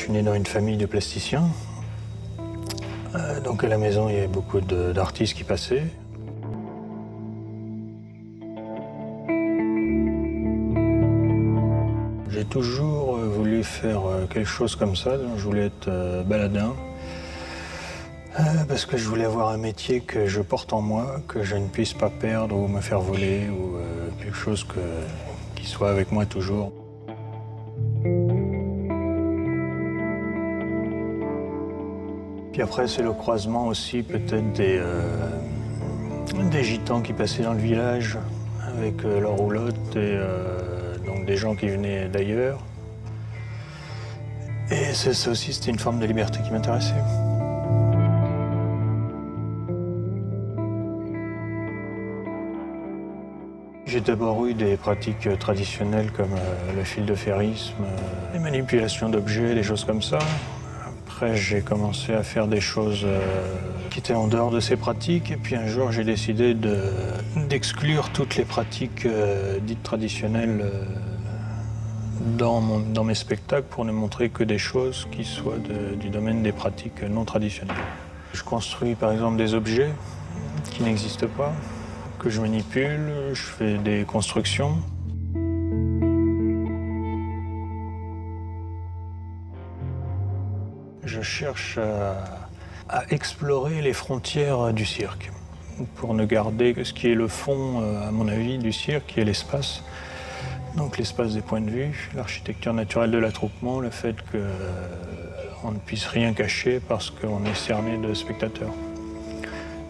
suis né dans une famille de plasticiens. Donc à la maison, il y avait beaucoup d'artistes qui passaient. J'ai toujours voulu faire quelque chose comme ça. Je voulais être baladin. Parce que je voulais avoir un métier que je porte en moi, que je ne puisse pas perdre ou me faire voler, ou quelque chose qui soit avec moi toujours. Puis après, c'est le croisement aussi peut-être des gitans qui passaient dans le village avec leur roulotte, et donc des gens qui venaient d'ailleurs. Et ça aussi, c'était une forme de liberté qui m'intéressait. J'ai d'abord eu des pratiques traditionnelles comme le fil de ferrisme, les manipulations d'objets, des choses comme ça. Après, j'ai commencé à faire des choses qui étaient en dehors de ces pratiques. Et puis un jour, j'ai décidé d'exclure toutes les pratiques dites traditionnelles dans mes spectacles pour ne montrer que des choses qui soient du domaine des pratiques non traditionnelles. Je construis par exemple des objets qui n'existent pas, que je manipule, je fais des constructions. Je cherche à explorer les frontières du cirque pour ne garder que ce qui est le fond, à mon avis, du cirque, qui est l'espace. Donc l'espace des points de vue, l'architecture naturelle de l'attroupement, le fait qu'on ne puisse rien cacher parce qu'on est cerné de spectateurs.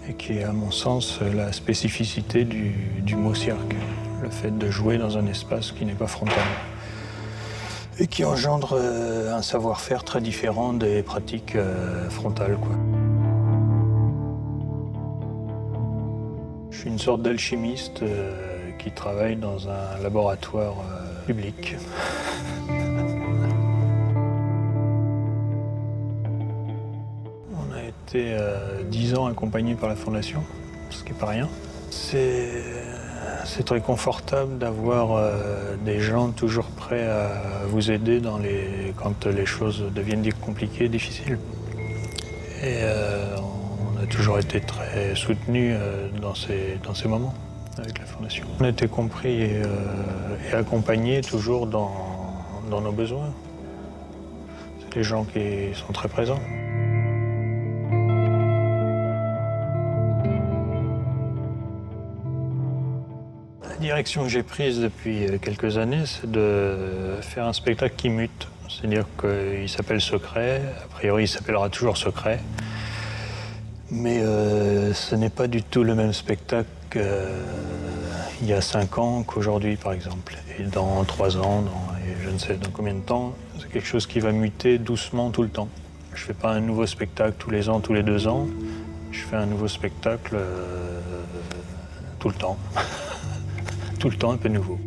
Et qui est, à mon sens, la spécificité du mot cirque. Le fait de jouer dans un espace qui n'est pas frontal. Et qui engendre un savoir-faire très différent des pratiques frontales, quoi. Je suis une sorte d'alchimiste qui travaille dans un laboratoire public. On a été 10 ans accompagnés par la Fondation, ce qui n'est pas rien. C'est très confortable d'avoir des gens toujours prêts à vous aider quand les choses deviennent compliquées, difficiles. Et on a toujours été très soutenus dans ces moments avec la Fondation. On a été compris et accompagnés toujours dans nos besoins. C'est les gens qui sont très présents. La direction que j'ai prise depuis quelques années, c'est de faire un spectacle qui mute. C'est-à-dire qu'il s'appelle Secret, a priori il s'appellera toujours Secret. Mais ce n'est pas du tout le même spectacle qu'il y a 5 ans qu'aujourd'hui, par exemple. Et dans 3 ans, et je ne sais dans combien de temps, c'est quelque chose qui va muter doucement tout le temps. Je ne fais pas un nouveau spectacle tous les ans, tous les 2 ans. Je fais un nouveau spectacle tout le temps. Tout le temps un peu nouveau.